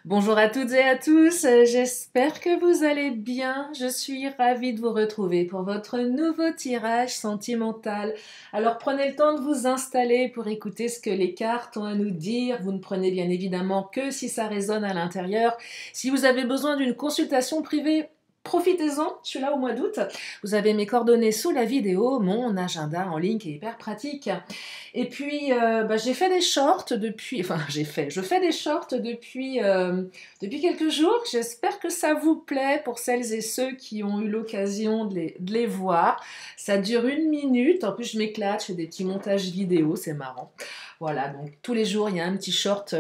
Bonjour à toutes et à tous, j'espère que vous allez bien. Je suis ravie de vous retrouver pour votre nouveau tirage sentimental. Alors prenez le temps de vous installer pour écouter ce que les cartes ont à nous dire. Vous ne prenez bien évidemment que si ça résonne à l'intérieur. Si vous avez besoin d'une consultation privée, profitez-en, je suis là au mois d'août. Vous avez mes coordonnées sous la vidéo, mon agenda en ligne qui est hyper pratique. Et puis, j'ai fait des shorts depuis, enfin je fais des shorts depuis quelques jours. J'espère que ça vous plaît pour celles et ceux qui ont eu l'occasion de les voir. Ça dure 1 minute, en plus je m'éclate, je fais des petits montages vidéo, c'est marrant. Voilà, donc tous les jours il y a un petit short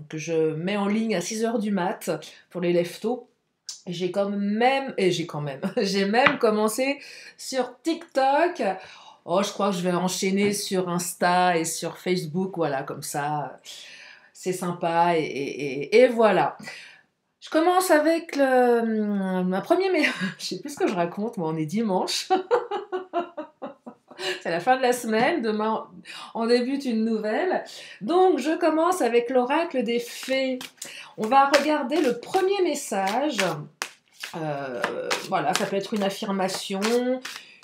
que je mets en ligne à 6 heures du mat pour les lève-tôt. J'ai même commencé sur TikTok. Oh, je crois que je vais enchaîner sur Insta et sur Facebook, voilà, comme ça, c'est sympa et voilà. Je commence avec ma première, mais je sais plus ce que je raconte, moi, on est dimanche, c'est la fin de la semaine, demain on débute une nouvelle. Donc je commence avec l'oracle des fées. On va regarder le premier message. Voilà, ça peut être une affirmation,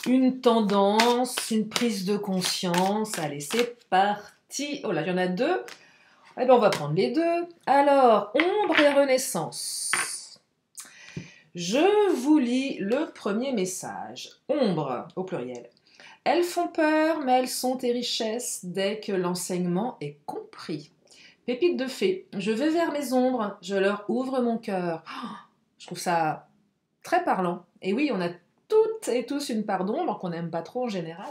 une tendance, une prise de conscience. Allez, c'est parti. Oh là, il y en a deux. Eh bien, on va prendre les deux. Alors, ombre et renaissance. Je vous lis le premier message. Ombre, au pluriel. Elles font peur, mais elles sont tes richesses dès que l'enseignement est compris. Pépite de fée. Je vais vers mes ombres, je leur ouvre mon cœur. Oh, je trouve ça très parlant. Et oui, on a toutes et tous une part d'ombre qu'on n'aime pas trop en général.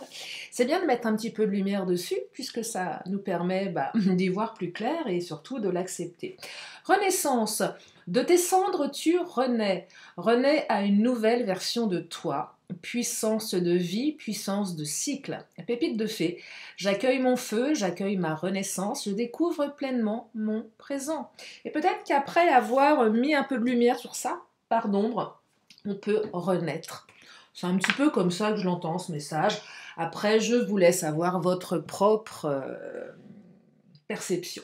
C'est bien de mettre un petit peu de lumière dessus, puisque ça nous permet d'y voir plus clair et surtout de l'accepter. Renaissance. De tes cendres, tu renais. Renais à une nouvelle version de toi. Puissance de vie, puissance de cycle. Pépite de fée. J'accueille mon feu, j'accueille ma renaissance, je découvre pleinement mon présent. Et peut-être qu'après avoir mis un peu de lumière sur ça, part d'ombre, on peut renaître. C'est un petit peu comme ça que je l'entends, ce message. Après, je vous laisse avoir votre propre perception.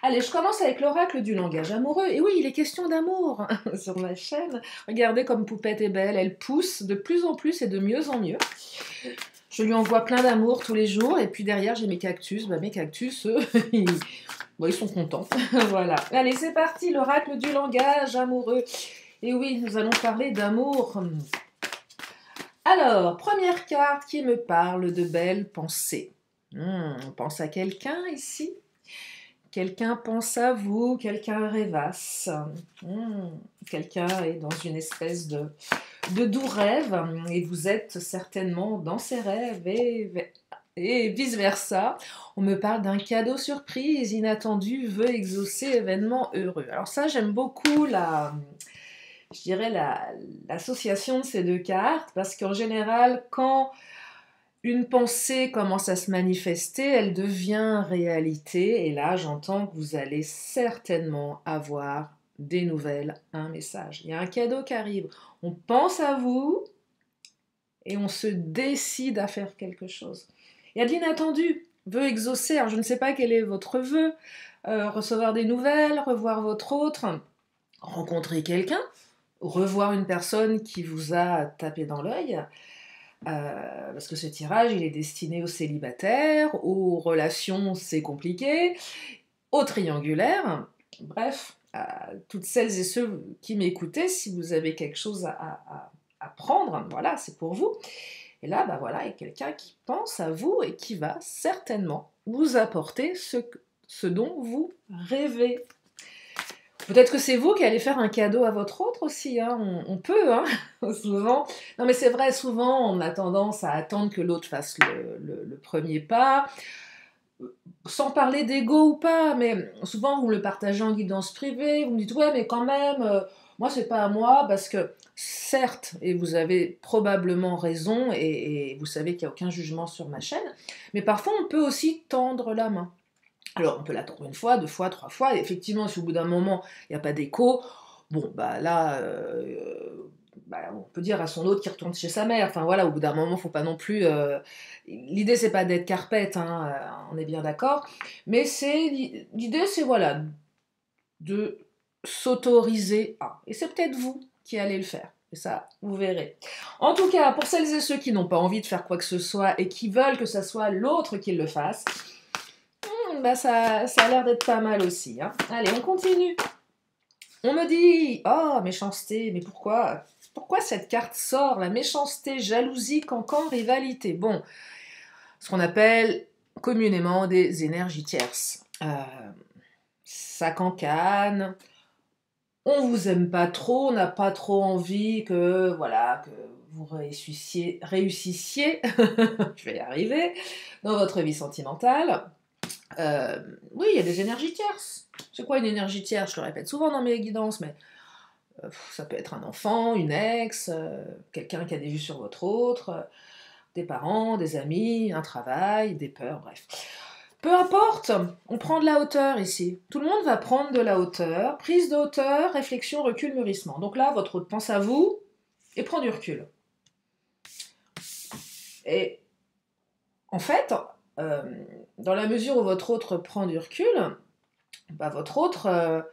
Allez, je commence avec l'oracle du langage amoureux. Et oui, il est question d'amour sur ma chaîne. Regardez comme Poupette est belle, elle pousse de plus en plus et de mieux en mieux. Je lui envoie plein d'amour tous les jours. Et puis derrière, j'ai mes cactus. Mes cactus, eux, ils sont contents. Voilà. Allez, c'est parti, l'oracle du langage amoureux. Et oui, nous allons parler d'amour. Alors, première carte qui me parle de belles pensées. On pense à quelqu'un ici. Quelqu'un pense à vous, quelqu'un rêvasse. Quelqu'un est dans une espèce de doux rêve et vous êtes certainement dans ses rêves et vice-versa. On me parle d'un cadeau surprise, inattendu, veut exaucer, événement heureux. Alors ça, j'aime beaucoup je dirais l'association de ces deux cartes, parce qu'en général, quand une pensée commence à se manifester, elle devient réalité, et là, j'entends que vous allez certainement avoir des nouvelles, un message. Il y a un cadeau qui arrive. On pense à vous, et on se décide à faire quelque chose. Il y a de l'inattendu, vœu exaucer, alors je ne sais pas quel est votre vœu, recevoir des nouvelles, revoir votre autre, rencontrer quelqu'un, revoir une personne qui vous a tapé dans l'œil, parce que ce tirage, il est destiné aux célibataires, aux relations, c'est compliqué, aux triangulaires, bref, à toutes celles et ceux qui m'écoutaient, si vous avez quelque chose à prendre, voilà, c'est pour vous. Et là, voilà, il y a quelqu'un qui pense à vous et qui va certainement vous apporter ce dont vous rêvez. Peut-être que c'est vous qui allez faire un cadeau à votre autre aussi, hein. On peut, hein, souvent. Non mais c'est vrai, souvent on a tendance à attendre que l'autre fasse le premier pas, sans parler d'ego ou pas, mais souvent vous le partagez en guidance privée, vous me dites ouais mais quand même, moi c'est pas à moi, parce que certes, et vous avez probablement raison, et vous savez qu'il n'y a aucun jugement sur ma chaîne, mais parfois on peut aussi tendre la main. Alors, on peut l'attendre une fois, deux fois, trois fois, et effectivement, si au bout d'un moment, il n'y a pas d'écho, bon, là, on peut dire à son autre qu'il retourne chez sa mère. Enfin, voilà, au bout d'un moment, il ne faut pas non plus... L'idée, c'est pas d'être carpette, hein, on est bien d'accord, mais l'idée, c'est, voilà, de s'autoriser à. Et c'est peut-être vous qui allez le faire. Et ça, vous verrez. En tout cas, pour celles et ceux qui n'ont pas envie de faire quoi que ce soit et qui veulent que ce soit l'autre qui le fasse, bah ça a l'air d'être pas mal aussi. Hein. Allez, on continue. On me dit, oh, méchanceté, mais pourquoi? Pourquoi cette carte sort? La méchanceté, jalousie, cancan, rivalité. Bon, ce qu'on appelle communément des énergies tierces. Ça cancane, on vous aime pas trop, on n'a pas trop envie que, voilà, que vous réussissiez, je vais y arriver, dans votre vie sentimentale. Oui, il y a des énergies tierces. C'est quoi une énergie tierce? Je le répète souvent dans mes guidances, mais ça peut être un enfant, une ex, quelqu'un qui a des vues sur votre autre, des parents, des amis, un travail, des peurs, bref. Peu importe, on prend de la hauteur ici. Tout le monde va prendre de la hauteur. Prise de hauteur, réflexion, recul, mûrissement. Donc là, votre hôte pense à vous et prend du recul. Et en fait, dans la mesure où votre autre prend du recul, bah, votre autre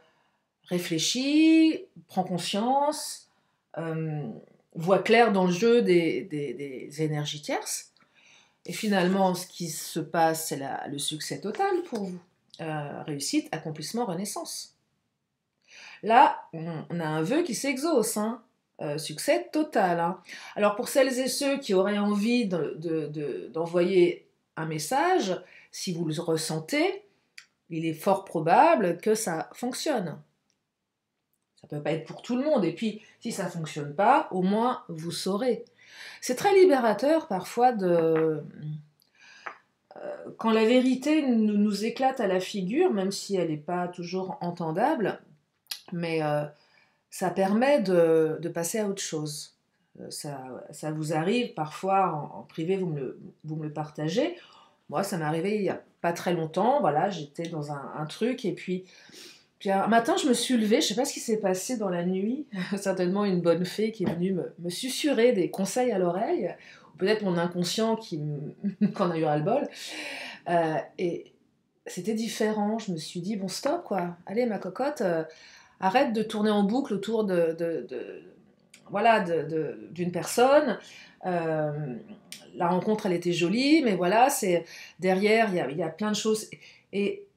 réfléchit, prend conscience, voit clair dans le jeu des énergies tierces. Et finalement, ce qui se passe, c'est le succès total pour vous. Réussite, accomplissement, renaissance. Là, on a un vœu qui s'exauce. Hein. Succès total. Hein. Alors pour celles et ceux qui auraient envie d'envoyer un message, si vous le ressentez, il est fort probable que ça fonctionne. Ça ne peut pas être pour tout le monde. Et puis, si ça ne fonctionne pas, au moins, vous saurez. C'est très libérateur parfois quand la vérité nous éclate à la figure, même si elle n'est pas toujours entendable, mais ça permet de passer à autre chose. Ça vous arrive parfois en privé, vous me le partagez. Moi, ça m'est arrivé il n'y a pas très longtemps. Voilà, j'étais dans un truc et puis un matin, je me suis levée. Je ne sais pas ce qui s'est passé dans la nuit. Certainement une bonne fée qui est venue me susurrer des conseils à l'oreille. Ou peut-être mon inconscient qui en a eu ras-le-bol. Et c'était différent. Je me suis dit, bon, stop, quoi. Allez, ma cocotte, arrête de tourner en boucle autour d'une personne. La rencontre, elle était jolie, mais voilà, c'est derrière, il y a plein de choses. Et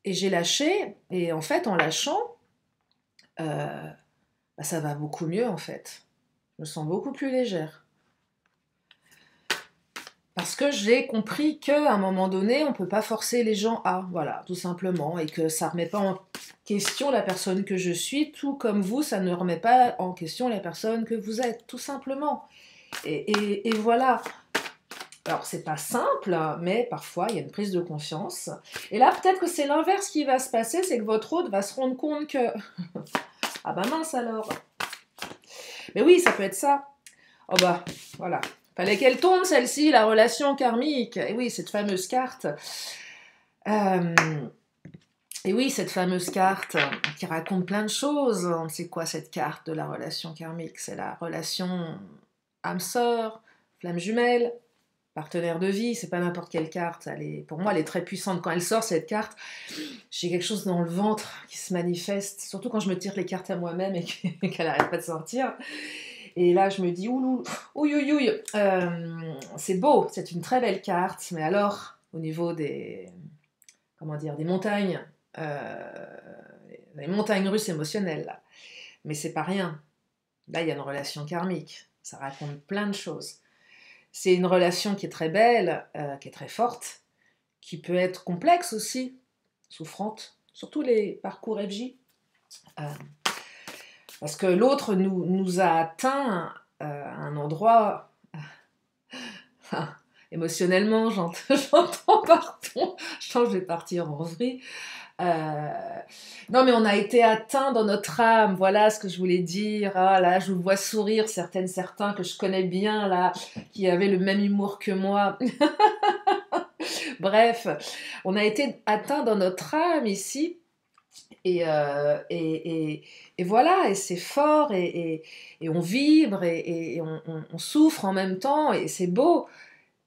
j'ai lâché, et en fait, en lâchant, bah, ça va beaucoup mieux, en fait. Je me sens beaucoup plus légère. Parce que j'ai compris qu'à un moment donné, on ne peut pas forcer les gens à, voilà, tout simplement, et que ça ne remet pas en question la personne que je suis, tout comme vous, ça ne remet pas en question la personne que vous êtes, tout simplement. Et voilà. Alors, c'est pas simple, mais parfois, il y a une prise de conscience. Et là, peut-être que c'est l'inverse qui va se passer, c'est que votre hôte va se rendre compte que... ah bah mince alors. Mais oui, ça peut être ça. Oh bah, voilà. Fallait qu'elle tombe, celle-ci, la relation karmique. Et oui, cette fameuse carte. Et oui, cette fameuse carte qui raconte plein de choses. C'est quoi cette carte de la relation karmique? C'est la relation âme-sœur, flamme jumelle, partenaire de vie. C'est pas n'importe quelle carte. Pour moi, elle est très puissante. Quand elle sort, cette carte, j'ai quelque chose dans le ventre qui se manifeste. Surtout quand je me tire les cartes à moi-même et qu'elle n'arrête pas de sortir. Et là, je me dis, ouïouïouï, c'est beau, c'est une très belle carte, mais alors, au niveau des montagnes, les montagnes russes émotionnelles, là. Mais c'est pas rien. Là, il y a une relation karmique, ça raconte plein de choses. C'est une relation qui est très belle, qui est très forte, qui peut être complexe aussi, souffrante, surtout les parcours FJ. Parce que l'autre nous a atteint à un endroit émotionnellement, j'entends pardon, je pense que je vais partir en vrille. Non mais on a été atteint dans notre âme, voilà ce que je voulais dire. Ah là, je vous vois sourire, certains que je connais bien là, qui avaient le même humour que moi. Bref, on a été atteint dans notre âme ici. Et voilà, et c'est fort, et on vibre, et on souffre en même temps, et c'est beau,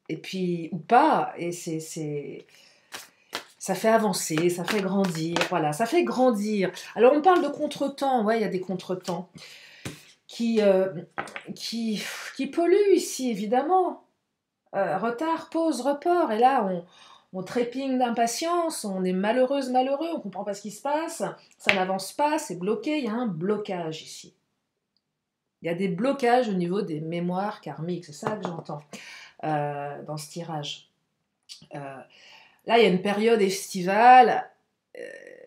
et puis, ou pas, et c'est ça fait avancer, ça fait grandir, voilà, ça fait grandir. Alors on parle de contretemps, ouais, il y a des contretemps qui, euh, qui, qui polluent ici, évidemment. Retard, pause, report, et là on trépigne d'impatience, on est malheureuse, malheureux, on ne comprend pas ce qui se passe, ça n'avance pas, c'est bloqué, il y a un blocage ici. Il y a des blocages au niveau des mémoires karmiques, c'est ça que j'entends dans ce tirage. Euh, Là, il y a une période estivale,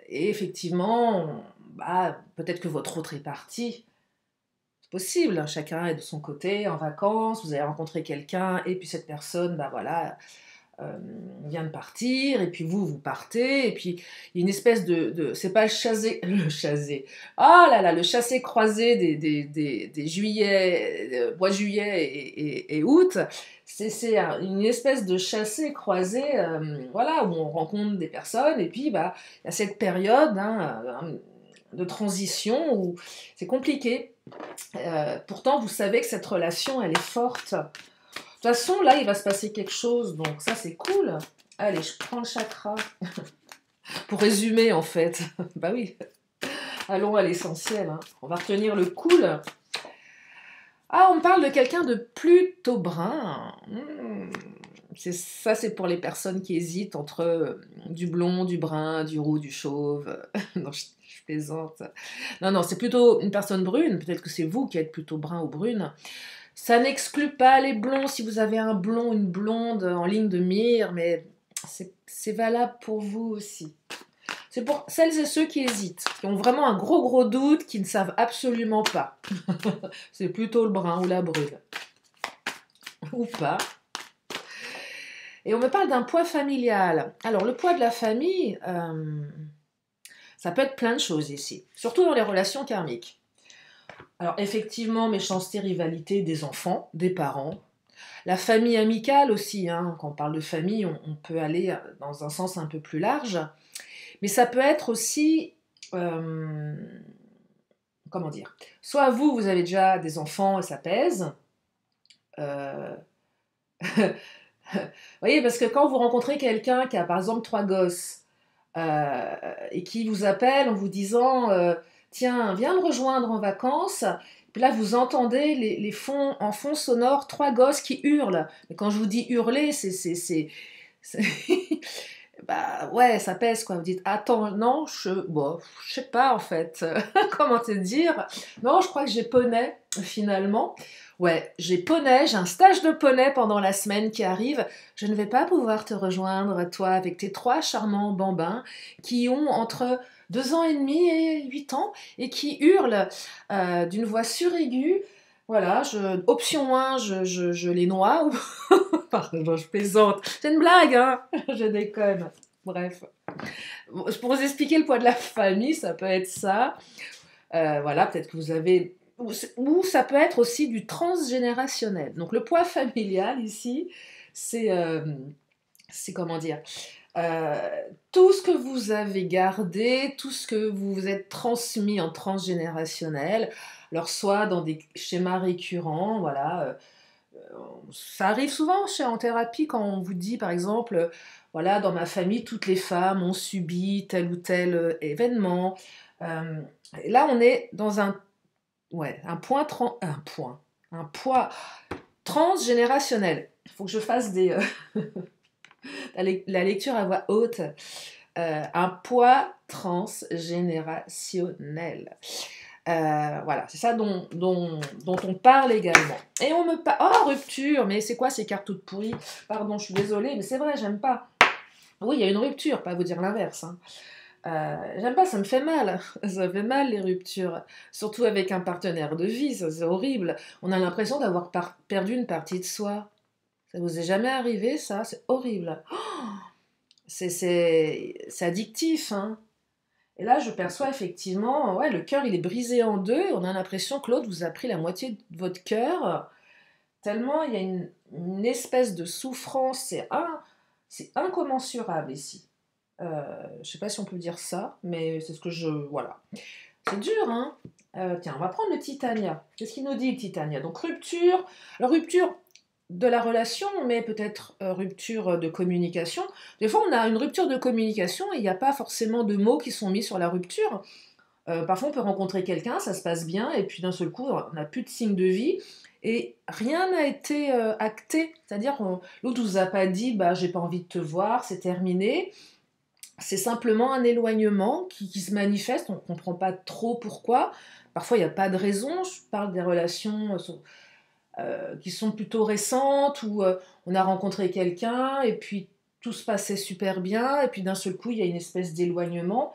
et effectivement, bah, peut-être que votre autre est parti. C'est possible, hein, chacun est de son côté, en vacances, vous avez rencontré quelqu'un, et puis cette personne, bah voilà, vient de partir, et puis vous partez, et puis il y a une espèce c'est pas le chasé, ah là là, le chassé-croisé des juillet, mois juillet et août, c'est une espèce de chassé-croisé, voilà, où on rencontre des personnes, et puis bah, il y a cette période de transition où c'est compliqué. Pourtant, vous savez que cette relation, elle est forte. De toute façon, là, il va se passer quelque chose, donc ça, c'est cool. Allez, je prends le chakra. Pour résumer, en fait. Bah oui, allons à l'essentiel. Hein. On va retenir le cool. Ah, on parle de quelqu'un de plutôt brun. Ça, c'est pour les personnes qui hésitent entre du blond, du brun, du roux, du chauve. Non, je plaisante. Non, c'est plutôt une personne brune. Peut-être que c'est vous qui êtes plutôt brun ou brune. Ça n'exclut pas les blonds si vous avez un blond, une blonde en ligne de mire, mais c'est valable pour vous aussi. C'est pour celles et ceux qui hésitent, qui ont vraiment un gros doute, qui ne savent absolument pas. C'est plutôt le brun ou la brune. Ou pas. Et on me parle d'un poids familial. Alors, le poids de la famille, ça peut être plein de choses ici, surtout dans les relations karmiques. Alors, effectivement, méchanceté, rivalité des enfants, des parents. La famille amicale aussi, hein. Quand on parle de famille, on peut aller dans un sens un peu plus large. Mais ça peut être aussi, comment dire, soit vous avez déjà des enfants et ça pèse. Vous voyez, parce que quand vous rencontrez quelqu'un qui a par exemple 3 gosses et qui vous appelle en vous disant tiens, viens me rejoindre en vacances. Puis là, vous entendez les fonds, en fond sonore 3 gosses qui hurlent. Mais quand je vous dis hurler, c'est bah ouais, ça pèse quoi. Vous dites attends, non, bon, je sais pas en fait. Comment te dire? Non, je crois que j'ai poney finalement. Ouais, j'ai poney, j'ai un stage de poney pendant la semaine qui arrive. Je ne vais pas pouvoir te rejoindre, toi, avec tes 3 charmants bambins qui ont entre 2 ans et demi et 8 ans et qui hurlent d'une voix suraiguë. Voilà, option 1, je les noie. Pardon, je plaisante. C'est une blague, hein. Je déconne. Bref. Pour vous expliquer le poids de la famille, ça peut être ça. Voilà, peut-être que vous avez... Ou ça peut être aussi du transgénérationnel. Donc le poids familial ici, c'est comment dire, tout ce que vous avez gardé, tout ce que vous vous êtes transmis en transgénérationnel, alors soit dans des schémas récurrents, voilà, ça arrive souvent en thérapie quand on vous dit par exemple, voilà, dans ma famille, toutes les femmes ont subi tel ou tel événement. Là, on est dans un poids transgénérationnel. Il faut que je fasse la lecture à voix haute. Un poids transgénérationnel. Voilà, c'est ça dont on parle également. Et on me parle... Oh, rupture, mais c'est quoi ces cartes toutes pourries? Pardon, je suis désolée, mais c'est vrai, j'aime pas. Oui, il y a une rupture, pas vous dire l'inverse. Hein. J'aime pas, ça me fait mal. Ça fait mal les ruptures. Surtout avec un partenaire de vie, ça c'est horrible. On a l'impression d'avoir perdu une partie de soi. Ça vous est jamais arrivé, ça? C'est horrible. Oh, c'est addictif, hein. Et là, je perçois effectivement, ouais, le cœur, il est brisé en deux. On a l'impression que l'autre vous a pris la moitié de votre cœur. Tellement il y a une espèce de souffrance. C'est incommensurable ici. Je ne sais pas si on peut dire ça, mais c'est ce que je... Voilà. C'est dur, hein. Tiens, on va prendre le Titania. Qu'est-ce qu'il nous dit, le Titania? Donc, rupture. Alors, rupture, de la relation, mais peut-être rupture de communication. Des fois, on a une rupture de communication et il n'y a pas forcément de mots qui sont mis sur la rupture. Parfois, on peut rencontrer quelqu'un, ça se passe bien, et puis d'un seul coup, on n'a plus de signe de vie, et rien n'a été acté. C'est-à-dire, l'autre ne vous a pas dit, bah, j'ai pas envie de te voir, c'est terminé. C'est simplement un éloignement qui se manifeste, on ne comprend pas trop pourquoi. Parfois, il n'y a pas de raison. Je parle des relations qui sont plutôt récentes, où on a rencontré quelqu'un, et puis tout se passait super bien, et puis d'un seul coup, il y a une espèce d'éloignement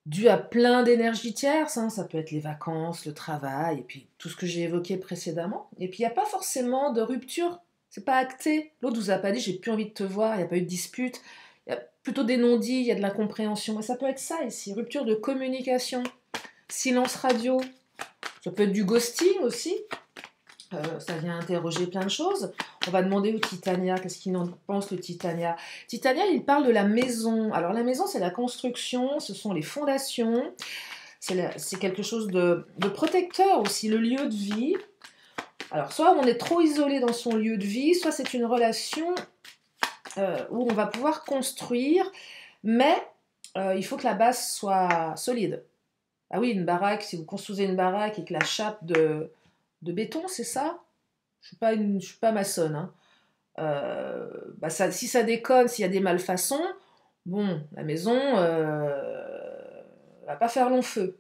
dû à plein d'énergies tierces, hein. Ça peut être les vacances, le travail, et puis tout ce que j'ai évoqué précédemment. Et puis il n'y a pas forcément de rupture, c'est pas acté. L'autre vous a pas dit j'ai plus envie de te voir, il n'y a pas eu de dispute, il y a plutôt des non-dits, il y a de l'incompréhension. Et ça peut être ça ici, rupture de communication, silence radio, ça peut être du ghosting aussi. Ça vient interroger plein de choses. On va demander au Titania, qu'est-ce qu'il en pense le Titania. Titania, il parle de la maison. Alors la maison, c'est la construction, ce sont les fondations, c'est quelque chose de protecteur aussi, le lieu de vie. Alors soit on est trop isolé dans son lieu de vie, soit c'est une relation où on va pouvoir construire, mais il faut que la base soit solide. Ah oui, une baraque, si vous construisez une baraque et que la chape de béton, c'est ça? Je suis pas maçonne, hein. Bah si ça déconne, s'il y a des malfaçons, bon, la maison va pas faire long feu.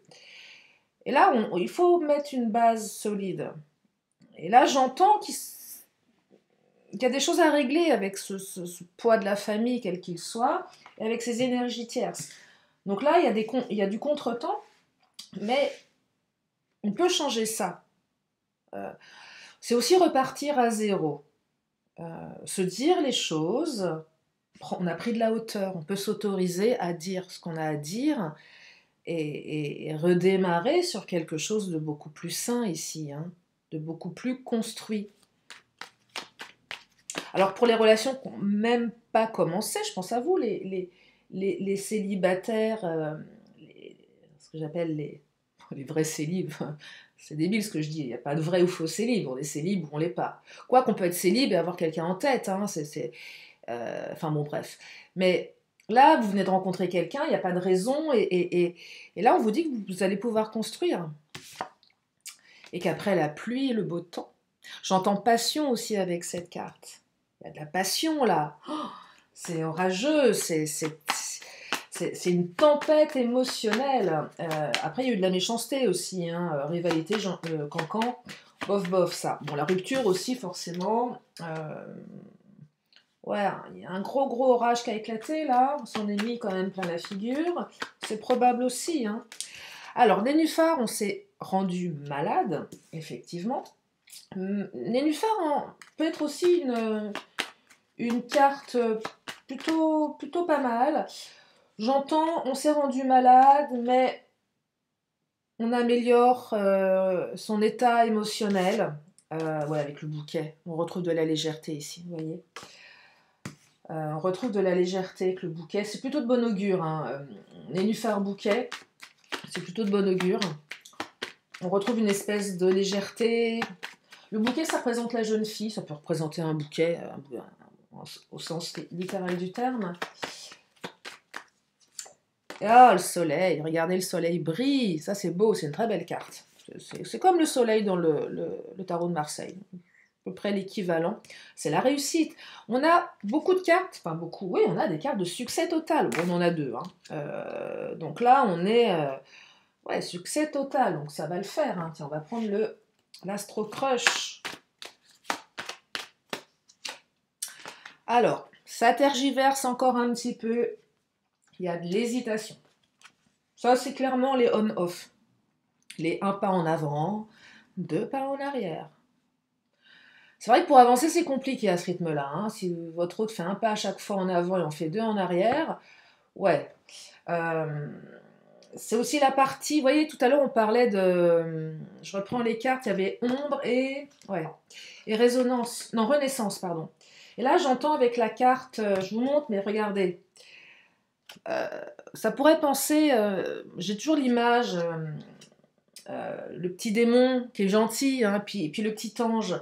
Et là, il faut mettre une base solide. Et là, j'entends qu'il y a des choses à régler avec ce poids de la famille, quel qu'il soit, et avec ces énergies tierces. Donc là, il y a du contretemps, mais on peut changer ça. C'est aussi repartir à zéro. Se dire les choses, on a pris de la hauteur, on peut s'autoriser à dire ce qu'on a à dire et redémarrer sur quelque chose de beaucoup plus sain ici, hein, de beaucoup plus construit. Alors pour les relations qui n'ont même pas commencé, je pense à vous, les célibataires, ce que j'appelle les vrais célibes. C'est débile ce que je dis, il n'y a pas de vrai ou faux célib, on est célib ou on l'est pas. Quoi qu'on peut être célib et avoir quelqu'un en tête, hein, enfin bon bref. Mais là, vous venez de rencontrer quelqu'un, il n'y a pas de raison, et là on vous dit que vous allez pouvoir construire. Et qu'après la pluie et le beau temps, j'entends passion aussi avec cette carte. Il y a de la passion là, oh, c'est orageux, c'est une tempête émotionnelle. Après, il y a eu de la méchanceté aussi, hein, rivalité, cancan, bof bof, ça. Bon, la rupture aussi, forcément. Ouais, il y a un gros orage qui a éclaté là, on s'en est mis quand même plein la figure. C'est probable aussi, hein. Alors, Nénuphar, on s'est rendu malade, effectivement. Nénuphar peut être aussi une carte plutôt pas mal. J'entends, on s'est rendu malade, mais on améliore son état émotionnel. Ouais, avec le bouquet. On retrouve de la légèreté ici, vous voyez. On retrouve de la légèreté avec le bouquet. C'est plutôt de bon augure, hein. Nénuphar bouquet, c'est plutôt de bon augure. On retrouve une espèce de légèreté. Le bouquet, ça représente la jeune fille. Ça peut représenter un bouquet au sens littéral du terme. Ah, le soleil, regardez, le soleil brille, ça c'est beau, c'est une très belle carte. C'est comme le soleil dans le tarot de Marseille, à peu près l'équivalent. C'est la réussite. On a beaucoup de cartes, enfin beaucoup, oui, on a des cartes de succès total. Bon, on en a deux, hein. Donc là, on est, ouais, succès total, donc ça va le faire, hein. Tiens, on va prendre l'Astro Crush. Alors, ça tergiverse encore un petit peu. Il y a de l'hésitation. Ça, c'est clairement les on-off. Les un pas en avant, deux pas en arrière. C'est vrai que pour avancer, c'est compliqué à ce rythme-là, hein. Si votre autre fait un pas à chaque fois en avant et on fait deux en arrière, ouais. C'est aussi la partie, vous voyez, tout à l'heure on parlait de... Je reprends les cartes, il y avait ombre et... Ouais. Et résonance. Non, renaissance, pardon. Et là, j'entends avec la carte, je vous montre, mais regardez. Ça pourrait penser, j'ai toujours l'image, le petit démon qui est gentil, hein, puis le petit ange.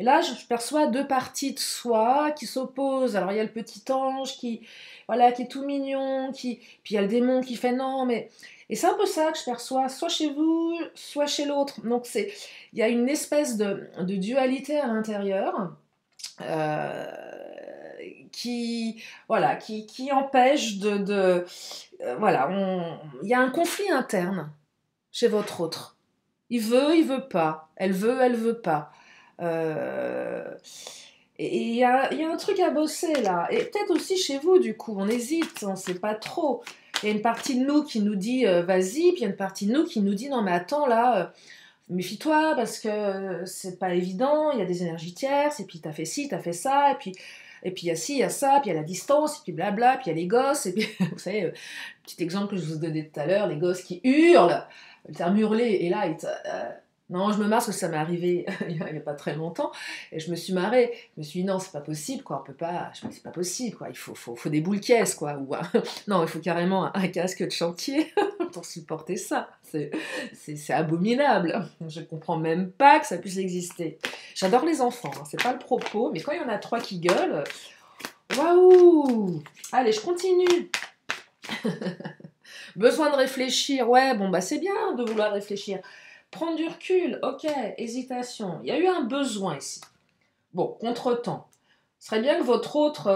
Et là, je perçois deux parties de soi qui s'opposent. Alors, il y a le petit ange qui, voilà, qui est tout mignon, puis il y a le démon qui fait non, mais... Et c'est un peu ça que je perçois, soit chez vous, soit chez l'autre. Donc, il y a une espèce de dualité à l'intérieur euh, qui, voilà, qui empêche voilà, il y a un conflit interne chez votre autre. Il veut pas. Elle veut pas. Euh, et il y a un truc à bosser là. Et peut-être aussi chez vous, du coup, on hésite, on sait pas trop. Il y a une partie de nous qui nous dit vas-y, puis il y a une partie de nous qui nous dit non mais attends là, méfie-toi parce que c'est pas évident, il y a des énergies tierces, et puis t'as fait ci, t'as fait ça, et puis il y a ci, il y a ça, puis il y a la distance, et puis blabla, puis il y a les gosses, et puis vous savez, petit exemple que je vous donnais tout à l'heure, les gosses qui hurlent, le terme hurler, et là, non, je me marre parce que ça m'est arrivé il n'y a pas très longtemps, et je me suis marrée. Je me suis dit, non, c'est pas possible, quoi, on peut pas, je me dis, c'est pas possible, quoi, il faut des boules caisses, quoi, ou non, il faut carrément un casque de chantier pour supporter ça. C'est abominable. Je comprends même pas que ça puisse exister. J'adore les enfants, hein, c'est pas le propos, mais quand il y en a trois qui gueulent, waouh! Allez, je continue. Besoin de réfléchir, ouais, bon, bah c'est bien de vouloir réfléchir. Prendre du recul, ok, hésitation. Il y a eu un besoin ici. Bon, contre-temps. Ce serait bien que votre autre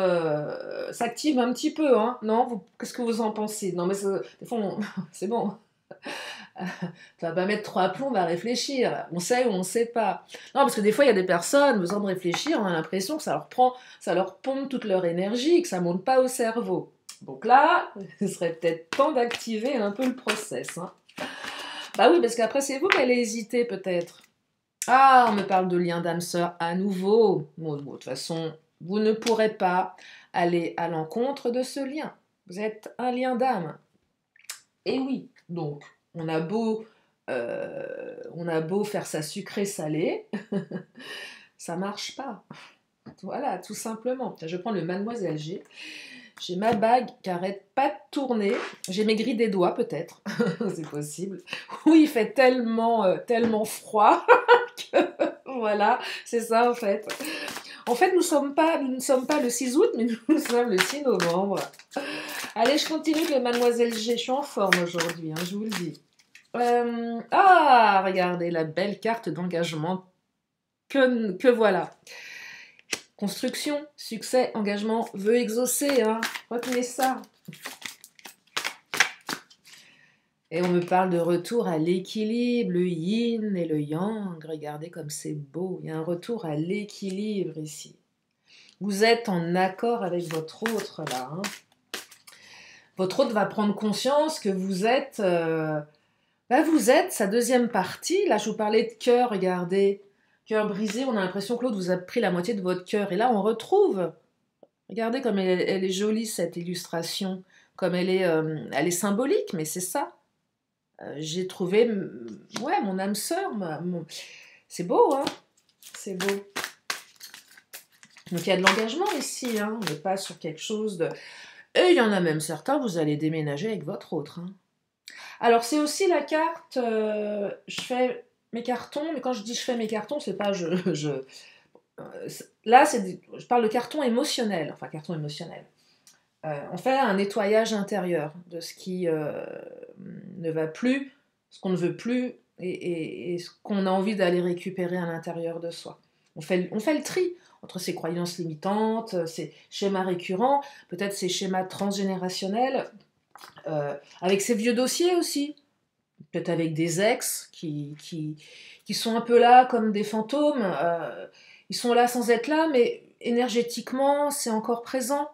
s'active un petit peu, hein, non? Qu'est-ce que vous en pensez? Non, mais des fois, c'est bon. Ça va pas mettre trois plombs à réfléchir. On sait ou on sait pas. Non, parce que des fois, il y a des personnes, besoin de réfléchir, on a l'impression que ça leur pompe toute leur énergie, que ça monte pas au cerveau. Donc là, ce serait peut-être temps d'activer un peu le process, hein. Bah oui, parce qu'après, c'est vous qui allez hésiter, peut-être. Ah, on me parle de lien d'âme-sœur à nouveau. Bon, de toute façon, vous ne pourrez pas aller à l'encontre de ce lien. Vous êtes un lien d'âme. Et oui, donc, on a beau faire ça sucré-salé, ça marche pas. Voilà, tout simplement. Je prends le Mademoiselle G. J'ai ma bague qui arrête pas de tourner. J'ai maigri des doigts, peut-être. C'est possible. Oui, il fait tellement froid que... Voilà, c'est ça, en fait. En fait, nous ne sommes pas le 6 août, mais nous sommes le 6 novembre. Allez, je continue avec le Mademoiselle G. Je suis en forme aujourd'hui, hein, je vous le dis. Regardez la belle carte d'engagement que voilà. Construction, succès, engagement, vœux exaucés, hein. Retenez ça. Et on me parle de retour à l'équilibre, le yin et le yang. Regardez comme c'est beau. Il y a un retour à l'équilibre ici. Vous êtes en accord avec votre autre là, hein. Votre autre va prendre conscience que vous êtes sa deuxième partie. Là, je vous parlais de cœur, regardez. Cœur brisé, on a l'impression que l'autre vous a pris la moitié de votre cœur. Et là, on retrouve. Regardez comme elle est jolie, cette illustration. Comme elle est symbolique, mais c'est ça. J'ai trouvé, ouais, mon âme sœur. C'est beau, hein? C'est beau. Donc, il y a de l'engagement ici, hein. On n'est pas sur quelque chose de... Et il y en a même certains, vous allez déménager avec votre autre, hein. Alors, c'est aussi la carte... je fais mes cartons, mais quand je dis je fais mes cartons, c'est pas là, je parle de carton émotionnel, enfin carton émotionnel. On fait un nettoyage intérieur de ce qui ne va plus, ce qu'on ne veut plus et ce qu'on a envie d'aller récupérer à l'intérieur de soi. On fait le tri entre ces croyances limitantes, ces schémas récurrents, peut-être ces schémas transgénérationnels, avec ces vieux dossiers aussi, peut-être avec des ex qui sont un peu là comme des fantômes. Ils sont là sans être là, mais énergétiquement, c'est encore présent.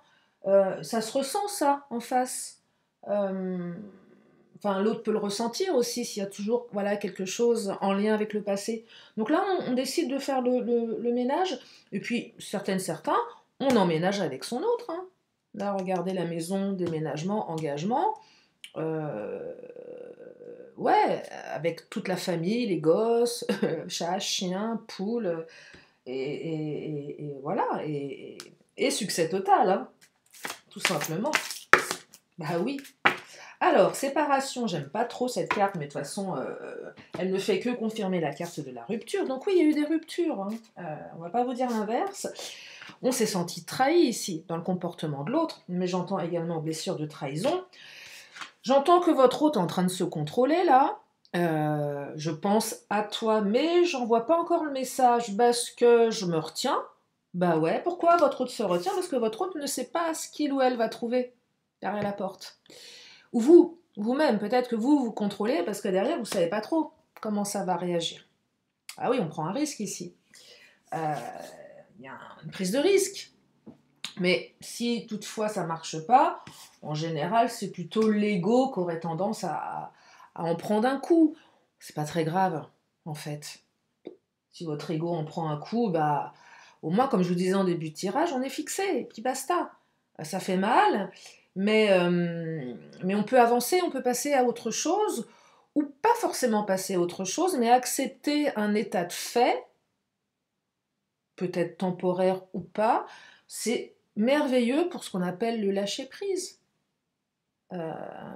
Ça se ressent, ça, en face. Enfin, l'autre peut le ressentir aussi, s'il y a toujours voilà, quelque chose en lien avec le passé. Donc là, on décide de faire le ménage. Et puis, certains, on emménage avec son autre, hein. Là, regardez la maison, déménagement, engagement. Ouais, avec toute la famille, les gosses, chat, chien, poule, et voilà, et succès total, hein, tout simplement. Bah oui. Alors, séparation, j'aime pas trop cette carte, mais de toute façon, elle ne fait que confirmer la carte de la rupture. Donc oui, il y a eu des ruptures, hein. On va pas vous dire l'inverse. On s'est senti trahi ici, dans le comportement de l'autre, mais j'entends également blessure de trahison. J'entends que votre hôte est en train de se contrôler, là. Je pense à toi, mais j'en vois pas encore le message parce que je me retiens. Bah ouais, pourquoi votre hôte se retient? Parce que votre hôte ne sait pas ce qu'il ou elle va trouver derrière la porte. Ou vous, vous-même, peut-être que vous contrôlez parce que derrière, vous ne savez pas trop comment ça va réagir. Ah oui, on prend un risque ici. Il y a une prise de risque. Mais si toutefois ça ne marche pas, en général, c'est plutôt l'ego qui aurait tendance à en prendre un coup. C'est pas très grave, en fait. Si votre ego en prend un coup, bah, au moins, comme je vous disais en début de tirage, on est fixé, et puis basta. Ça fait mal, mais on peut avancer, on peut passer à autre chose, ou pas forcément passer à autre chose, mais accepter un état de fait, peut-être temporaire ou pas, c'est merveilleux pour ce qu'on appelle le lâcher-prise.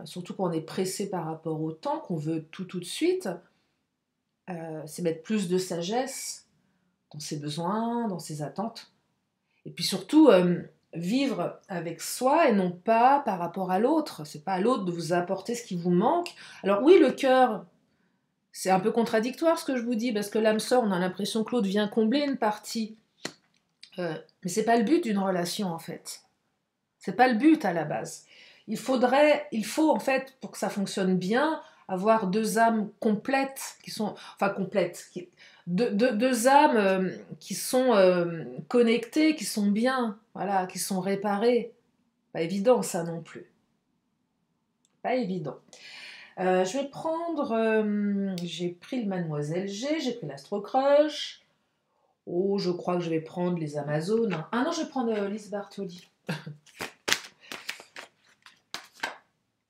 Surtout quand on est pressé par rapport au temps, qu'on veut tout de suite, c'est mettre plus de sagesse dans ses besoins, dans ses attentes. Et puis surtout, vivre avec soi et non pas par rapport à l'autre. C'est pas à l'autre de vous apporter ce qui vous manque. Alors oui, le cœur, c'est un peu contradictoire ce que je vous dis, parce que l'âme sœur, on a l'impression que l'autre vient combler une partie. Mais c'est pas le but d'une relation en fait. C'est pas le but à la base. Il faut en fait, pour que ça fonctionne bien, avoir deux âmes complètes, deux âmes qui sont connectées, qui sont bien, voilà, qui sont réparées. Pas évident ça non plus. Pas évident. Je vais prendre, j'ai pris le Mademoiselle G, j'ai pris l'Astro Crush. Oh, je crois que je vais prendre les Amazones. Ah non, je vais prendre Lise Bartoli.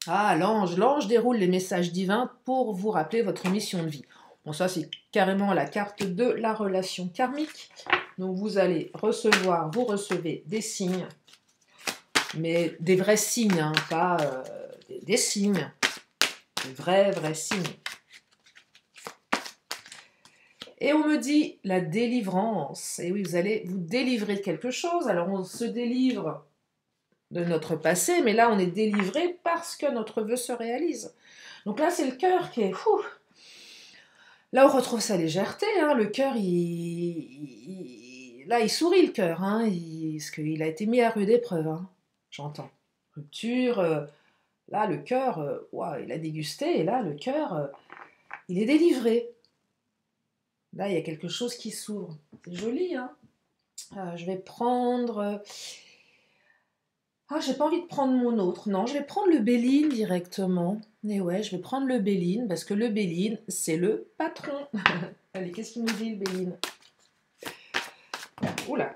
Ah, l'ange déroule les messages divins pour vous rappeler votre mission de vie. Bon, ça, c'est carrément la carte de la relation karmique. Donc, vous recevez des signes, mais des vrais signes, hein, pas des signes, des vrais signes. Et on me dit la délivrance. Et oui, vous allez vous délivrer de quelque chose. Alors, on se délivre de notre passé, mais là, on est délivré parce que notre vœu se réalise. Donc là, c'est le cœur qui est... Là, on retrouve sa légèreté, hein. Le cœur, là, il sourit, le cœur, hein, parce qu'il a été mis à rude épreuve, hein. J'entends. Rupture, là, le cœur, il a dégusté, et là, le cœur, il est délivré. Là, il y a quelque chose qui s'ouvre. C'est joli, hein. Je vais prendre... Ah, j'ai pas envie de prendre mon autre. Non, je vais prendre le Béline directement. Et ouais, je vais prendre le Béline, parce que le Béline, c'est le patron. Allez, qu'est-ce qu'il nous dit, le Béline? Oula.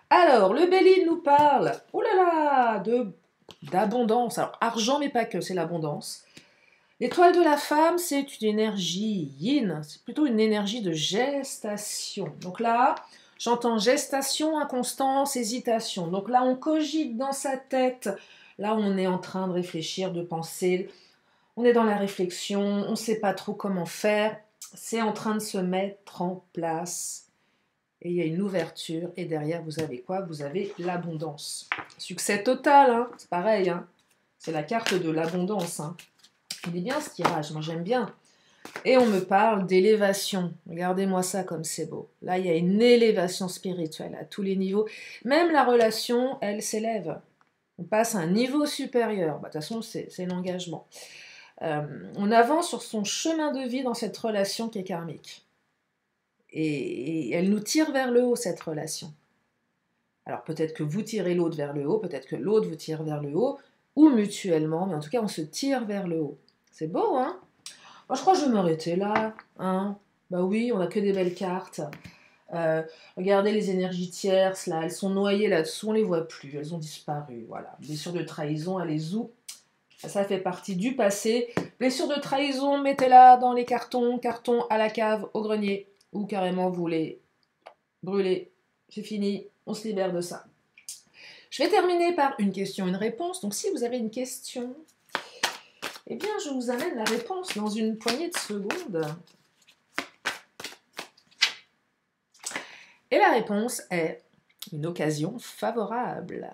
Alors, le Béline nous parle, oulala, d'abondance. Alors, argent, mais pas que, c'est l'abondance. L'étoile de la femme, c'est une énergie yin. C'est plutôt une énergie de gestation. Donc là, j'entends gestation, inconstance, hésitation. Donc là, on cogite dans sa tête. Là, on est en train de réfléchir, de penser. On est dans la réflexion, on ne sait pas trop comment faire. C'est en train de se mettre en place. Et il y a une ouverture. Et derrière, vous avez quoi? Vous avez l'abondance. Succès total, hein, c'est pareil. Hein. C'est la carte de l'abondance. Hein. Il est bien ce tirage, moi j'aime bien. Et on me parle d'élévation. Regardez-moi ça comme c'est beau. Là, il y a une élévation spirituelle à tous les niveaux. Même la relation, elle s'élève. On passe à un niveau supérieur. De toute façon, c'est l'engagement. On avance sur son chemin de vie dans cette relation qui est karmique. Et elle nous tire vers le haut, cette relation. Alors peut-être que vous tirez l'autre vers le haut, peut-être que l'autre vous tire vers le haut, ou mutuellement, mais en tout cas, on se tire vers le haut. C'est beau, hein? Moi, je crois que je vais m'arrêter là. Hein. Bah oui, on n'a que des belles cartes. Regardez les énergies tierces, là, elles sont noyées là-dessous, on les voit plus, elles ont disparu. Voilà. Blessure de trahison, allez où? Ça fait partie du passé. Blessure de trahison, mettez-la dans les cartons à la cave, au grenier, ou carrément vous les brûlez. C'est fini, on se libère de ça. Je vais terminer par une question, une réponse. Donc si vous avez une question, Eh bien, je vous amène la réponse dans une poignée de secondes. Et la réponse est une occasion favorable.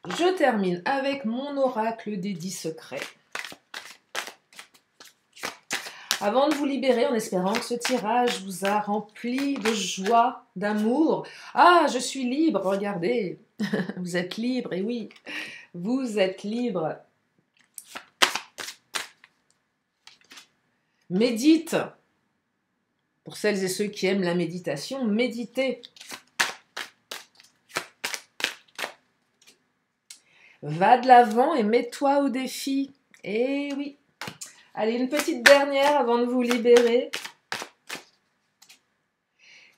Je termine avec mon oracle des 10 secrets. Avant de vous libérer, en espérant que ce tirage vous a rempli de joie, d'amour. Ah, je suis libre, regardez. Vous êtes libre, et oui, vous êtes libre. Médite. Pour celles et ceux qui aiment la méditation, méditez. Va de l'avant et mets-toi au défi. Eh oui. Allez, une petite dernière avant de vous libérer.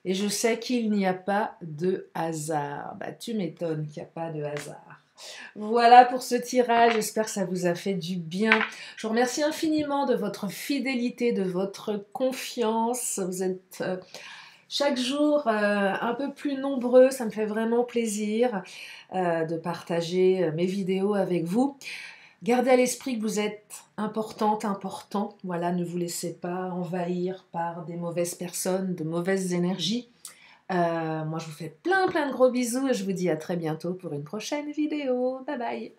Et je sais qu'il n'y a pas de hasard. Bah, tu m'étonnes qu'il n'y a pas de hasard. Voilà pour ce tirage, j'espère que ça vous a fait du bien. Je vous remercie infiniment de votre fidélité, de votre confiance. Vous êtes chaque jour un peu plus nombreux, ça me fait vraiment plaisir de partager mes vidéos avec vous. Gardez à l'esprit que vous êtes importante, important. Voilà, ne vous laissez pas envahir par des mauvaises personnes, de mauvaises énergies. Moi, je vous fais plein de gros bisous et je vous dis à très bientôt pour une prochaine vidéo. Bye bye!